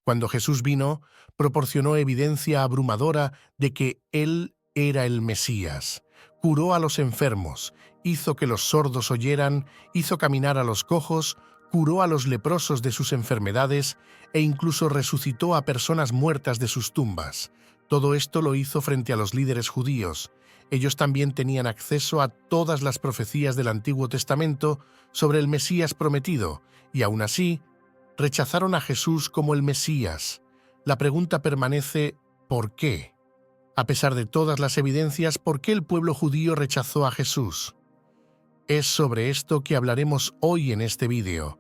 Cuando Jesús vino, proporcionó evidencia abrumadora de que Él era el Mesías. Curó a los enfermos, hizo que los sordos oyeran, hizo caminar a los cojos, curó a los leprosos de sus enfermedades e incluso resucitó a personas muertas de sus tumbas. Todo esto lo hizo frente a los líderes judíos. Ellos también tenían acceso a todas las profecías del Antiguo Testamento sobre el Mesías prometido, y aún así, rechazaron a Jesús como el Mesías. La pregunta permanece, ¿por qué? A pesar de todas las evidencias, ¿por qué el pueblo judío rechazó a Jesús? Es sobre esto que hablaremos hoy en este vídeo.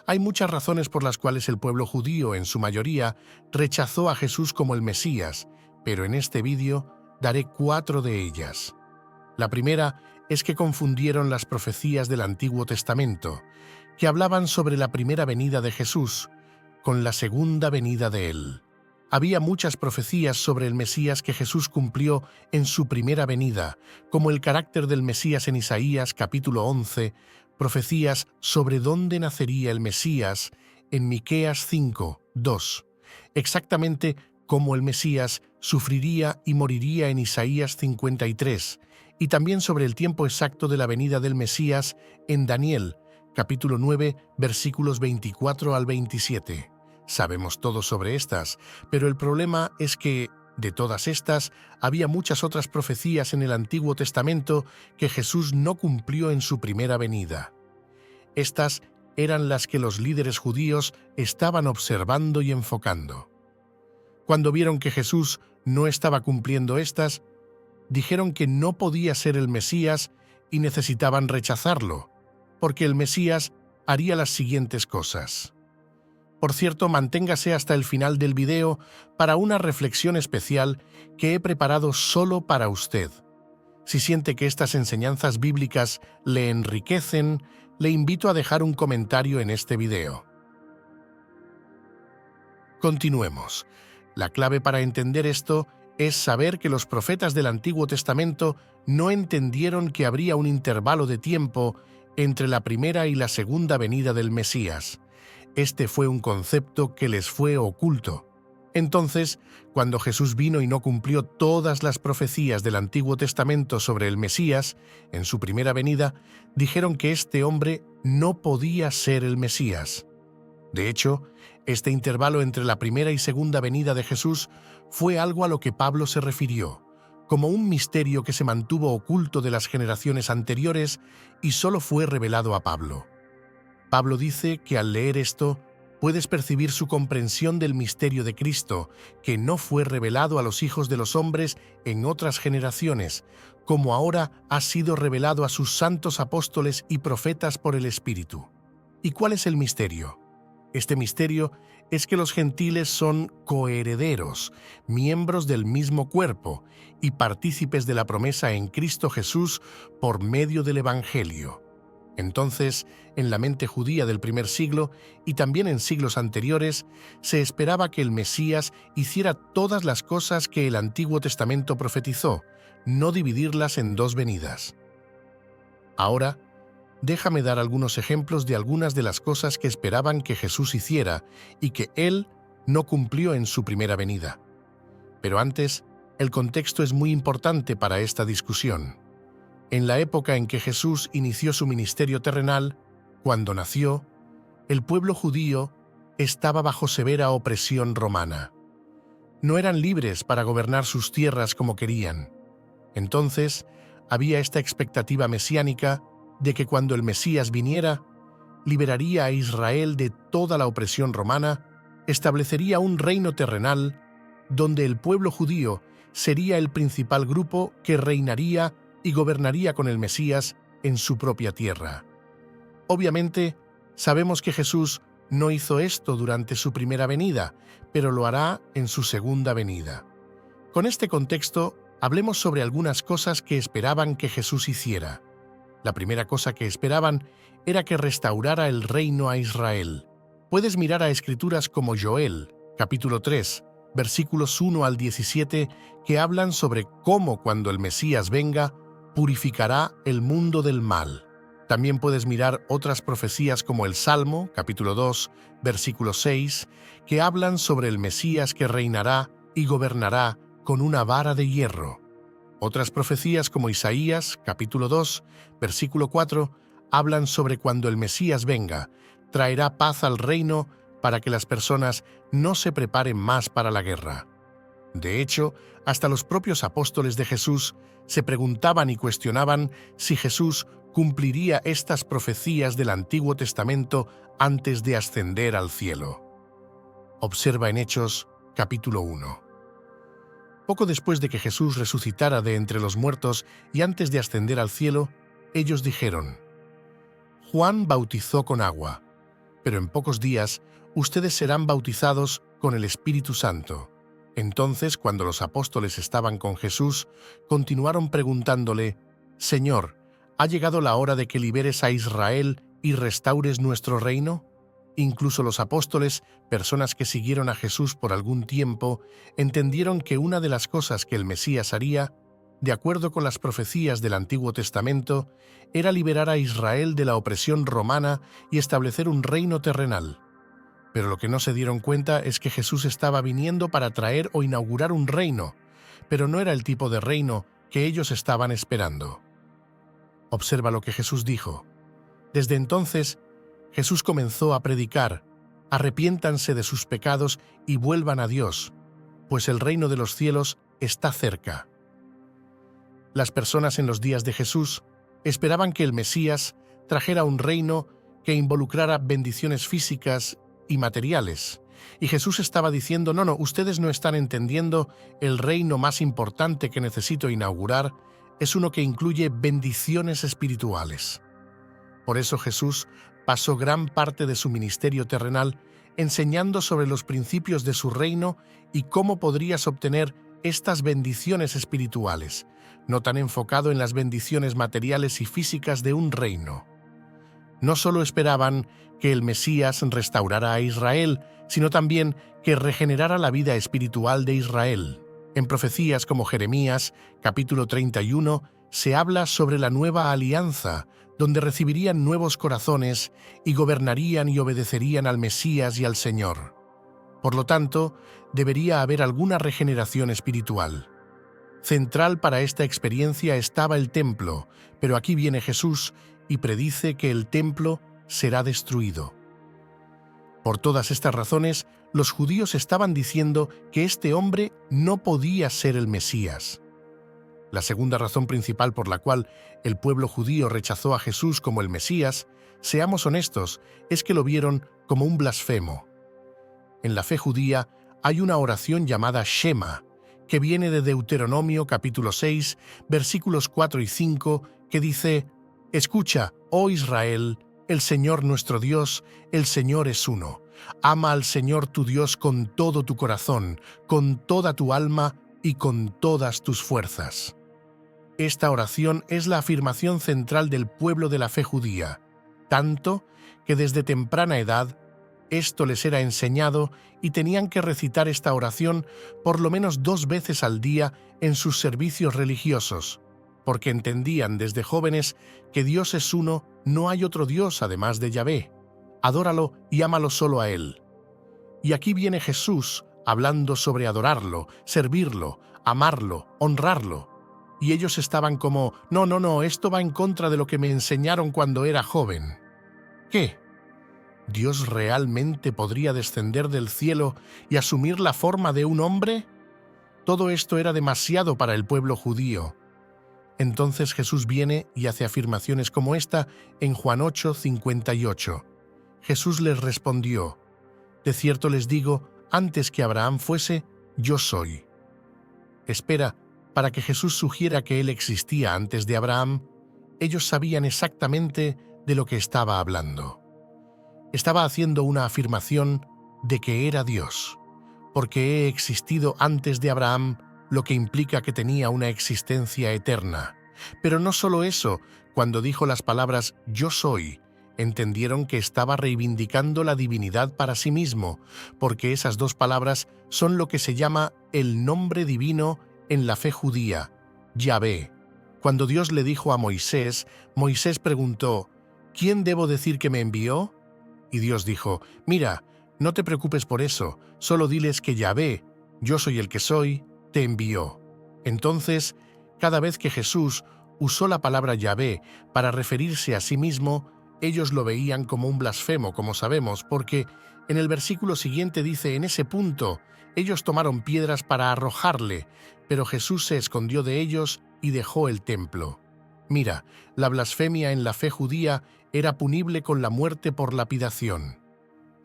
Hay muchas razones por las cuales el pueblo judío, en su mayoría, rechazó a Jesús como el Mesías, pero en este vídeo daré 4 de ellas. La primera es que confundieron las profecías del Antiguo Testamento, que hablaban sobre la primera venida de Jesús, con la segunda venida de Él. Había muchas profecías sobre el Mesías que Jesús cumplió en su primera venida, como el carácter del Mesías en Isaías capítulo 11, profecías sobre dónde nacería el Mesías en Miqueas 5, 2, exactamente cómo el Mesías sufriría y moriría en Isaías 53, y también sobre el tiempo exacto de la venida del Mesías en Daniel, capítulo 9, versículos 24 al 27. Sabemos todo sobre estas, pero el problema es que, de todas estas, había muchas otras profecías en el Antiguo Testamento que Jesús no cumplió en su primera venida. Estas eran las que los líderes judíos estaban observando y enfocando. Cuando vieron que Jesús no estaba cumpliendo estas, dijeron que no podía ser el Mesías y necesitaban rechazarlo, porque el Mesías haría las siguientes cosas. Por cierto, manténgase hasta el final del video para una reflexión especial que he preparado solo para usted. Si siente que estas enseñanzas bíblicas le enriquecen, le invito a dejar un comentario en este video. Continuemos. La clave para entender esto es saber que los profetas del Antiguo Testamento no entendieron que habría un intervalo de tiempo entre la primera y la segunda venida del Mesías. Este fue un concepto que les fue oculto. Entonces, cuando Jesús vino y no cumplió todas las profecías del Antiguo Testamento sobre el Mesías, en su primera venida, dijeron que este hombre no podía ser el Mesías. De hecho, este intervalo entre la primera y segunda venida de Jesús fue algo a lo que Pablo se refirió, como un misterio que se mantuvo oculto de las generaciones anteriores y solo fue revelado a Pablo. Pablo dice que al leer esto, puedes percibir su comprensión del misterio de Cristo, que no fue revelado a los hijos de los hombres en otras generaciones, como ahora ha sido revelado a sus santos apóstoles y profetas por el Espíritu. ¿Y cuál es el misterio? Este misterio es que los gentiles son coherederos, miembros del mismo cuerpo y partícipes de la promesa en Cristo Jesús por medio del Evangelio. Entonces, en la mente judía del primer siglo y también en siglos anteriores, se esperaba que el Mesías hiciera todas las cosas que el Antiguo Testamento profetizó, no dividirlas en 2 venidas. Ahora, déjame dar algunos ejemplos de algunas de las cosas que esperaban que Jesús hiciera y que Él no cumplió en su primera venida. Pero antes, el contexto es muy importante para esta discusión. En la época en que Jesús inició su ministerio terrenal, cuando nació, el pueblo judío estaba bajo severa opresión romana. No eran libres para gobernar sus tierras como querían. Entonces, había esta expectativa mesiánica de que cuando el Mesías viniera, liberaría a Israel de toda la opresión romana, establecería un reino terrenal donde el pueblo judío sería el principal grupo que reinaría y gobernaría con el Mesías en su propia tierra. Obviamente, sabemos que Jesús no hizo esto durante su primera venida, pero lo hará en su segunda venida. Con este contexto, hablemos sobre algunas cosas que esperaban que Jesús hiciera. La primera cosa que esperaban era que restaurara el reino a Israel. Puedes mirar a escrituras como Joel, capítulo 3, versículos 1 al 17, que hablan sobre cómo cuando el Mesías venga, purificará el mundo del mal. También puedes mirar otras profecías como el Salmo, capítulo 2, versículo 6, que hablan sobre el Mesías que reinará y gobernará con una vara de hierro. Otras profecías como Isaías, capítulo 2, versículo 4, hablan sobre cuando el Mesías venga, traerá paz al reino para que las personas no se preparen más para la guerra. De hecho, hasta los propios apóstoles de Jesús se preguntaban y cuestionaban si Jesús cumpliría estas profecías del Antiguo Testamento antes de ascender al cielo. Observa en Hechos, capítulo 1. Poco después de que Jesús resucitara de entre los muertos y antes de ascender al cielo, ellos dijeron: Juan bautizó con agua, pero en pocos días ustedes serán bautizados con el Espíritu Santo. Entonces, cuando los apóstoles estaban con Jesús, continuaron preguntándole: Señor, ¿ha llegado la hora de que liberes a Israel y restaures nuestro reino? Incluso los apóstoles, personas que siguieron a Jesús por algún tiempo, entendieron que una de las cosas que el Mesías haría, de acuerdo con las profecías del Antiguo Testamento, era liberar a Israel de la opresión romana y establecer un reino terrenal. Pero lo que no se dieron cuenta es que Jesús estaba viniendo para traer o inaugurar un reino, pero no era el tipo de reino que ellos estaban esperando. Observa lo que Jesús dijo. Desde entonces, Jesús comenzó a predicar: arrepiéntanse de sus pecados y vuelvan a Dios, pues el reino de los cielos está cerca. Las personas en los días de Jesús esperaban que el Mesías trajera un reino que involucrara bendiciones físicas y materiales. Y Jesús estaba diciendo: no, ustedes no están entendiendo, el reino más importante que necesito inaugurar es uno que incluye bendiciones espirituales. Por eso Jesús pasó gran parte de su ministerio terrenal enseñando sobre los principios de su reino y cómo podrías obtener estas bendiciones espirituales, no tan enfocado en las bendiciones materiales y físicas de un reino. No solo esperaban que el Mesías restaurara a Israel, sino también que regenerara la vida espiritual de Israel. En profecías como Jeremías, capítulo 31, se habla sobre la nueva alianza, donde recibirían nuevos corazones y gobernarían y obedecerían al Mesías y al Señor. Por lo tanto, debería haber alguna regeneración espiritual. Central para esta experiencia estaba el templo, pero aquí viene Jesús y predice que el templo será destruido. Por todas estas razones, los judíos estaban diciendo que este hombre no podía ser el Mesías. La segunda razón principal por la cual el pueblo judío rechazó a Jesús como el Mesías, seamos honestos, es que lo vieron como un blasfemo. En la fe judía hay una oración llamada Shema, que viene de Deuteronomio capítulo 6, versículos 4 y 5, que dice: Escucha, oh Israel, el Señor nuestro Dios, el Señor es uno. Ama al Señor tu Dios con todo tu corazón, con toda tu alma y con todas tus fuerzas. Esta oración es la afirmación central del pueblo de la fe judía, tanto que desde temprana edad esto les era enseñado y tenían que recitar esta oración por lo menos 2 veces al día en sus servicios religiosos, porque entendían desde jóvenes que Dios es uno, no hay otro Dios además de Yahvé. Adóralo y ámalo solo a Él. Y aquí viene Jesús hablando sobre adorarlo, servirlo, amarlo, honrarlo. Y ellos estaban como: no, esto va en contra de lo que me enseñaron cuando era joven. ¿Qué? ¿Dios realmente podría descender del cielo y asumir la forma de un hombre? Todo esto era demasiado para el pueblo judío. Entonces Jesús viene y hace afirmaciones como esta en Juan 8, 58. Jesús les respondió: De cierto les digo, antes que Abraham fuese, yo soy. Espera, para que Jesús sugiera que él existía antes de Abraham, ellos sabían exactamente de lo que estaba hablando. Estaba haciendo una afirmación de que era Dios, porque he existido antes de Abraham, lo que implica que tenía una existencia eterna. Pero no solo eso, cuando dijo las palabras «yo soy», entendieron que estaba reivindicando la divinidad para sí mismo, porque esas 2 palabras son lo que se llama el nombre divino en la fe judía, Yahvé. Cuando Dios le dijo a Moisés, Moisés preguntó: ¿quién debo decir que me envió? Y Dios dijo, mira, no te preocupes por eso, solo diles que Yahvé, yo soy el que soy, te envió. Entonces, cada vez que Jesús usó la palabra Yahvé para referirse a sí mismo, ellos lo veían como un blasfemo, como sabemos, porque en el versículo siguiente dice, en ese punto, ellos tomaron piedras para arrojarle, pero Jesús se escondió de ellos y dejó el templo. Mira, la blasfemia en la fe judía era punible con la muerte por lapidación.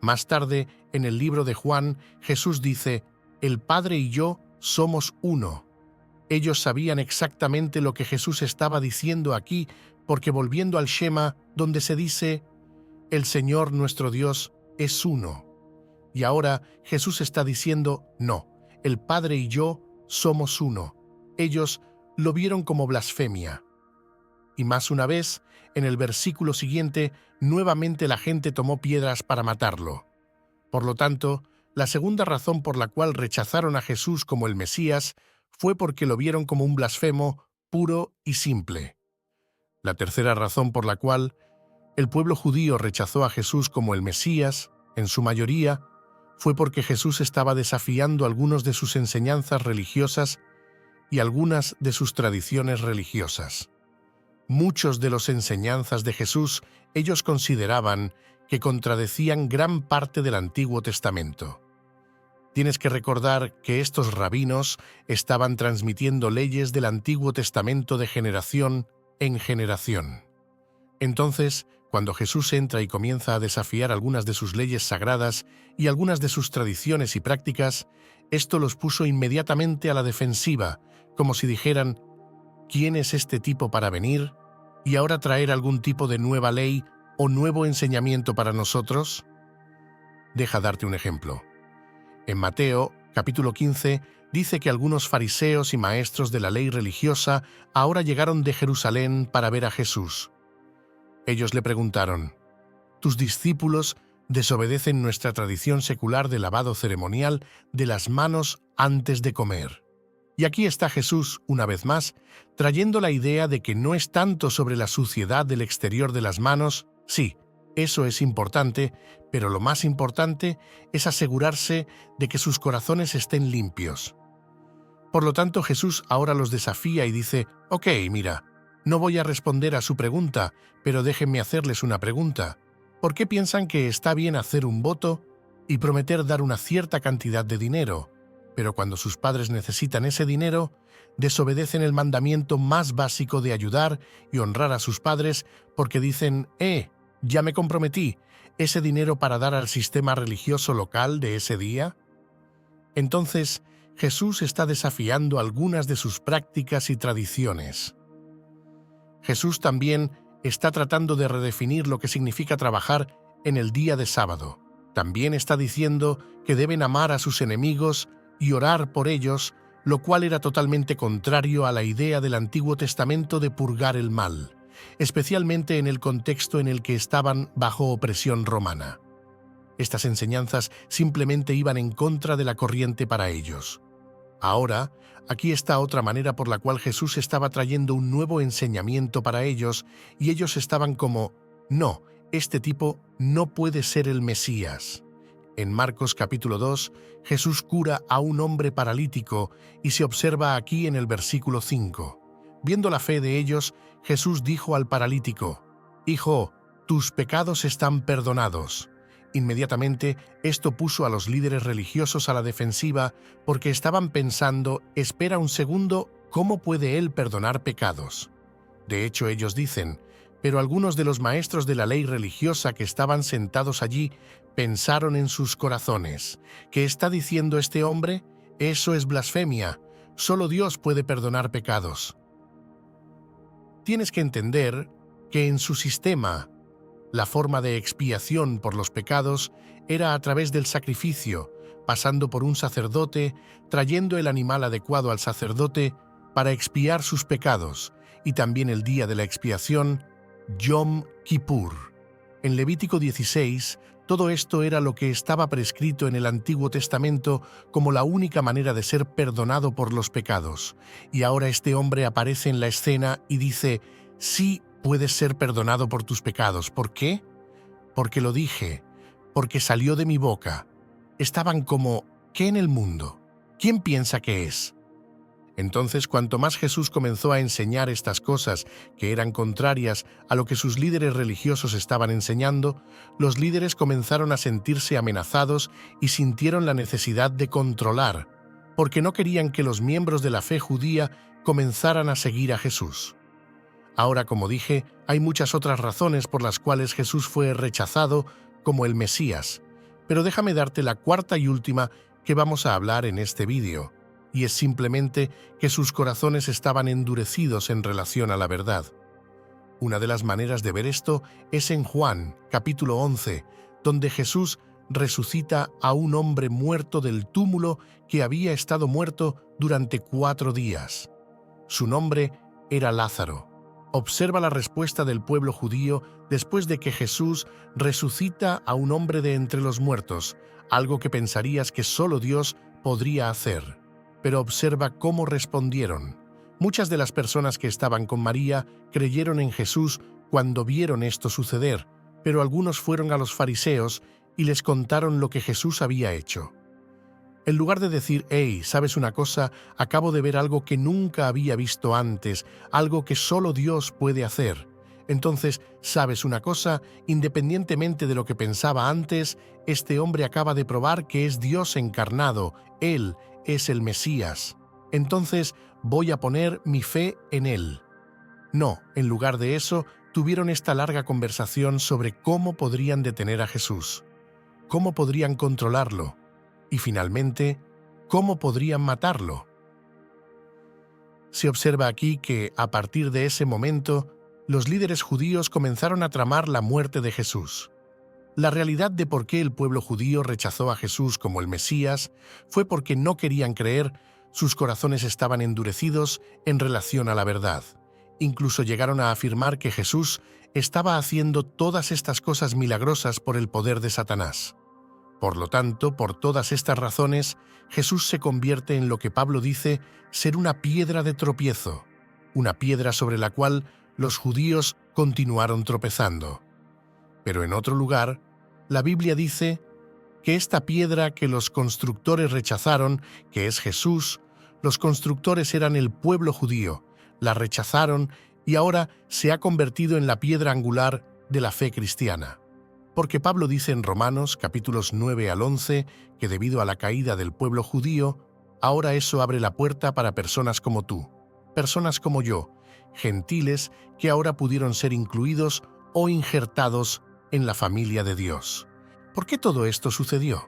Más tarde, en el libro de Juan, Jesús dice, «El Padre y yo somos uno». Ellos sabían exactamente lo que Jesús estaba diciendo aquí, porque volviendo al Shema, donde se dice, «El Señor nuestro Dios es uno». Y ahora Jesús está diciendo, «No, el Padre y yo somos uno». Ellos lo vieron como blasfemia. Y más una vez, en el versículo siguiente, nuevamente la gente tomó piedras para matarlo. Por lo tanto, la segunda razón por la cual rechazaron a Jesús como el Mesías fue porque lo vieron como un blasfemo puro y simple. La tercera razón por la cual el pueblo judío rechazó a Jesús como el Mesías, en su mayoría, fue porque Jesús estaba desafiando algunas de sus enseñanzas religiosas y algunas de sus tradiciones religiosas. Muchos de las enseñanzas de Jesús ellos consideraban que contradecían gran parte del Antiguo Testamento. Tienes que recordar que estos rabinos estaban transmitiendo leyes del Antiguo Testamento de generación en generación. Entonces, cuando Jesús entra y comienza a desafiar algunas de sus leyes sagradas y algunas de sus tradiciones y prácticas, esto los puso inmediatamente a la defensiva, como si dijeran, ¿quién es este tipo para venir y ahora traer algún tipo de nueva ley o nuevo enseñamiento para nosotros? Deja darte un ejemplo. En Mateo, capítulo 15, dice que algunos fariseos y maestros de la ley religiosa ahora llegaron de Jerusalén para ver a Jesús. Ellos le preguntaron, «Tus discípulos desobedecen nuestra tradición secular de lavado ceremonial de las manos antes de comer». Y aquí está Jesús, una vez más, trayendo la idea de que no es tanto sobre la suciedad del exterior de las manos, sí, eso es importante, pero lo más importante es asegurarse de que sus corazones estén limpios. Por lo tanto, Jesús ahora los desafía y dice, «Ok, mira, no voy a responder a su pregunta, pero déjenme hacerles una pregunta. ¿Por qué piensan que está bien hacer un voto y prometer dar una cierta cantidad de dinero? Pero cuando sus padres necesitan ese dinero, desobedecen el mandamiento más básico de ayudar y honrar a sus padres porque dicen, ya me comprometí, ¿ese dinero para dar al sistema religioso local de ese día? Entonces, Jesús está desafiando algunas de sus prácticas y tradiciones. Jesús también está tratando de redefinir lo que significa trabajar en el día de sábado. También está diciendo que deben amar a sus enemigos y orar por ellos, lo cual era totalmente contrario a la idea del Antiguo Testamento de purgar el mal, especialmente en el contexto en el que estaban bajo opresión romana. Estas enseñanzas simplemente iban en contra de la corriente para ellos. Ahora, aquí está otra manera por la cual Jesús estaba trayendo un nuevo enseñamiento para ellos y ellos estaban como, no, este tipo no puede ser el Mesías. En Marcos capítulo 2, Jesús cura a un hombre paralítico y se observa aquí en el versículo 5. Viendo la fe de ellos, Jesús dijo al paralítico, «Hijo, tus pecados están perdonados». Inmediatamente, esto puso a los líderes religiosos a la defensiva porque estaban pensando, espera un segundo, ¿cómo puede él perdonar pecados? De hecho, ellos dicen, pero algunos de los maestros de la ley religiosa que estaban sentados allí pensaron en sus corazones, ¿qué está diciendo este hombre? Eso es blasfemia, solo Dios puede perdonar pecados. Tienes que entender que en su sistema, la forma de expiación por los pecados era a través del sacrificio, pasando por un sacerdote, trayendo el animal adecuado al sacerdote para expiar sus pecados, y también el día de la expiación, Yom Kippur. En Levítico 16, todo esto era lo que estaba prescrito en el Antiguo Testamento como la única manera de ser perdonado por los pecados. Y ahora este hombre aparece en la escena y dice, sí, puedes ser perdonado por tus pecados. ¿Por qué? Porque lo dije, porque salió de mi boca. Estaban como, ¿qué en el mundo? ¿Quién piensa que es? Entonces, cuanto más Jesús comenzó a enseñar estas cosas que eran contrarias a lo que sus líderes religiosos estaban enseñando, los líderes comenzaron a sentirse amenazados y sintieron la necesidad de controlar, porque no querían que los miembros de la fe judía comenzaran a seguir a Jesús. Ahora, como dije, hay muchas otras razones por las cuales Jesús fue rechazado como el Mesías, pero déjame darte la cuarta y última que vamos a hablar en este vídeo, y es simplemente que sus corazones estaban endurecidos en relación a la verdad. Una de las maneras de ver esto es en Juan, capítulo 11, donde Jesús resucita a un hombre muerto del túmulo que había estado muerto durante 4 días. Su nombre era Lázaro. Observa la respuesta del pueblo judío después de que Jesús resucita a un hombre de entre los muertos, algo que pensarías que solo Dios podría hacer. Pero observa cómo respondieron. Muchas de las personas que estaban con María creyeron en Jesús cuando vieron esto suceder, pero algunos fueron a los fariseos y les contaron lo que Jesús había hecho. En lugar de decir, «Hey, ¿sabes una cosa? Acabo de ver algo que nunca había visto antes, algo que solo Dios puede hacer». Entonces, ¿sabes una cosa? Independientemente de lo que pensaba antes, este hombre acaba de probar que es Dios encarnado. Él es el Mesías. Entonces, voy a poner mi fe en él. No, en lugar de eso, tuvieron esta larga conversación sobre cómo podrían detener a Jesús, cómo podrían controlarlo y, finalmente, cómo podrían matarlo. Se observa aquí que, a partir de ese momento, los líderes judíos comenzaron a tramar la muerte de Jesús. La realidad de por qué el pueblo judío rechazó a Jesús como el Mesías fue porque no querían creer, sus corazones estaban endurecidos en relación a la verdad. Incluso llegaron a afirmar que Jesús estaba haciendo todas estas cosas milagrosas por el poder de Satanás. Por lo tanto, por todas estas razones, Jesús se convierte en lo que Pablo dice ser una piedra de tropiezo, una piedra sobre la cual los judíos continuaron tropezando. Pero en otro lugar, la Biblia dice que esta piedra que los constructores rechazaron, que es Jesús, los constructores eran el pueblo judío, la rechazaron y ahora se ha convertido en la piedra angular de la fe cristiana. Porque Pablo dice en Romanos, capítulos 9 al 11, que debido a la caída del pueblo judío, ahora eso abre la puerta para personas como tú, personas como yo, gentiles que ahora pudieron ser incluidos o injertados en la familia de Dios. ¿Por qué todo esto sucedió?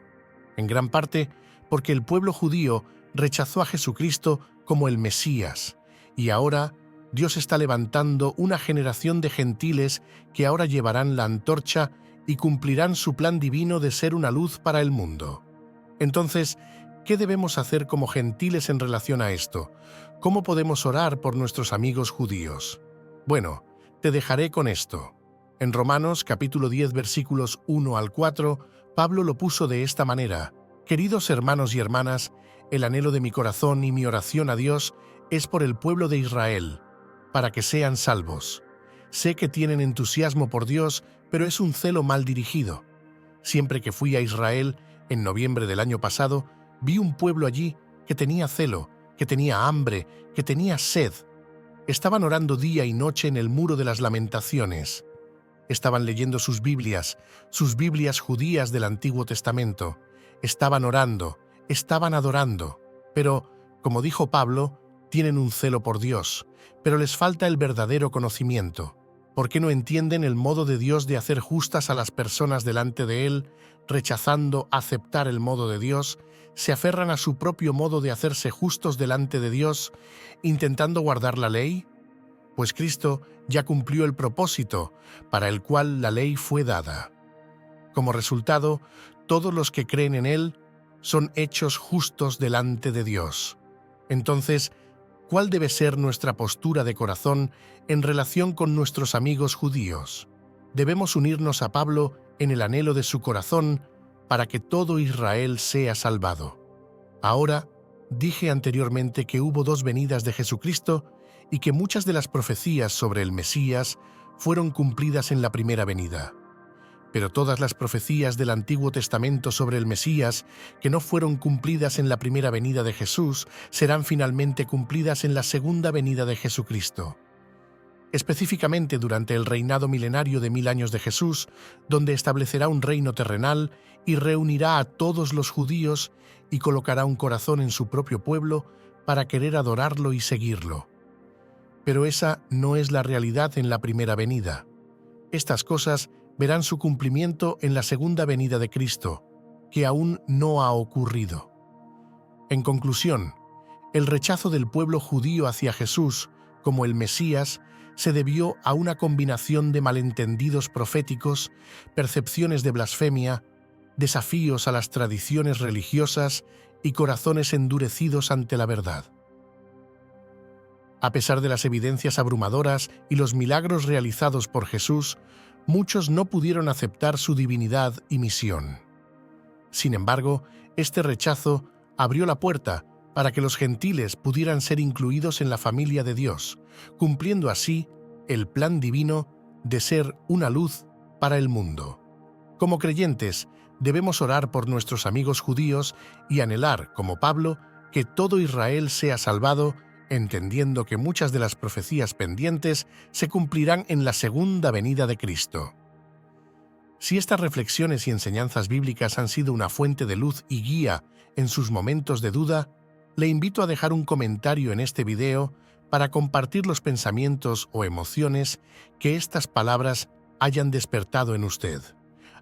En gran parte porque el pueblo judío rechazó a Jesucristo como el Mesías, y ahora Dios está levantando una generación de gentiles que ahora llevarán la antorcha y cumplirán su plan divino de ser una luz para el mundo. Entonces, ¿qué debemos hacer como gentiles en relación a esto? ¿Cómo podemos orar por nuestros amigos judíos? Bueno, te dejaré con esto. En Romanos capítulo 10 versículos 1 al 4, Pablo lo puso de esta manera: «Queridos hermanos y hermanas, el anhelo de mi corazón y mi oración a Dios es por el pueblo de Israel, para que sean salvos. Sé que tienen entusiasmo por Dios, pero es un celo mal dirigido. Siempre que fui a Israel, en noviembre del año pasado, vi un pueblo allí que tenía celo, que tenía hambre, que tenía sed. Estaban orando día y noche en el Muro de las Lamentaciones. Estaban leyendo sus Biblias judías del Antiguo Testamento. Estaban orando, estaban adorando. Pero, como dijo Pablo, tienen un celo por Dios, pero les falta el verdadero conocimiento. ¿Por qué no entienden el modo de Dios de hacer justas a las personas delante de Él, rechazando aceptar el modo de Dios? Se aferran a su propio modo de hacerse justos delante de Dios, intentando guardar la ley. Pues Cristo ya cumplió el propósito para el cual la ley fue dada. Como resultado, todos los que creen en Él son hechos justos delante de Dios. Entonces, ¿cuál debe ser nuestra postura de corazón en relación con nuestros amigos judíos? Debemos unirnos a Pablo en el anhelo de su corazón para que todo Israel sea salvado. Ahora, dije anteriormente que hubo 2 venidas de Jesucristo y que muchas de las profecías sobre el Mesías fueron cumplidas en la primera venida. Pero todas las profecías del Antiguo Testamento sobre el Mesías, que no fueron cumplidas en la primera venida de Jesús, serán finalmente cumplidas en la segunda venida de Jesucristo. Específicamente durante el reinado milenario de 1000 años de Jesús, donde establecerá un reino terrenal y reunirá a todos los judíos y colocará un corazón en su propio pueblo para querer adorarlo y seguirlo. Pero esa no es la realidad en la primera venida. Estas cosas verán su cumplimiento en la segunda venida de Cristo, que aún no ha ocurrido. En conclusión, el rechazo del pueblo judío hacia Jesús como el Mesías se debió a una combinación de malentendidos proféticos, percepciones de blasfemia, desafíos a las tradiciones religiosas y corazones endurecidos ante la verdad. A pesar de las evidencias abrumadoras y los milagros realizados por Jesús, muchos no pudieron aceptar su divinidad y misión. Sin embargo, este rechazo abrió la puerta para que los gentiles pudieran ser incluidos en la familia de Dios, cumpliendo así el plan divino de ser una luz para el mundo. Como creyentes, debemos orar por nuestros amigos judíos y anhelar, como Pablo, que todo Israel sea salvado, entendiendo que muchas de las profecías pendientes se cumplirán en la segunda venida de Cristo. Si estas reflexiones y enseñanzas bíblicas han sido una fuente de luz y guía en sus momentos de duda, le invito a dejar un comentario en este video para compartir los pensamientos o emociones que estas palabras hayan despertado en usted.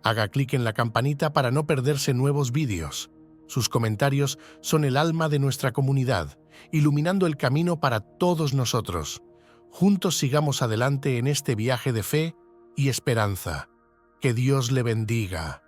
Haga clic en la campanita para no perderse nuevos vídeos. Sus comentarios son el alma de nuestra comunidad, iluminando el camino para todos nosotros. Juntos sigamos adelante en este viaje de fe y esperanza. Que Dios le bendiga.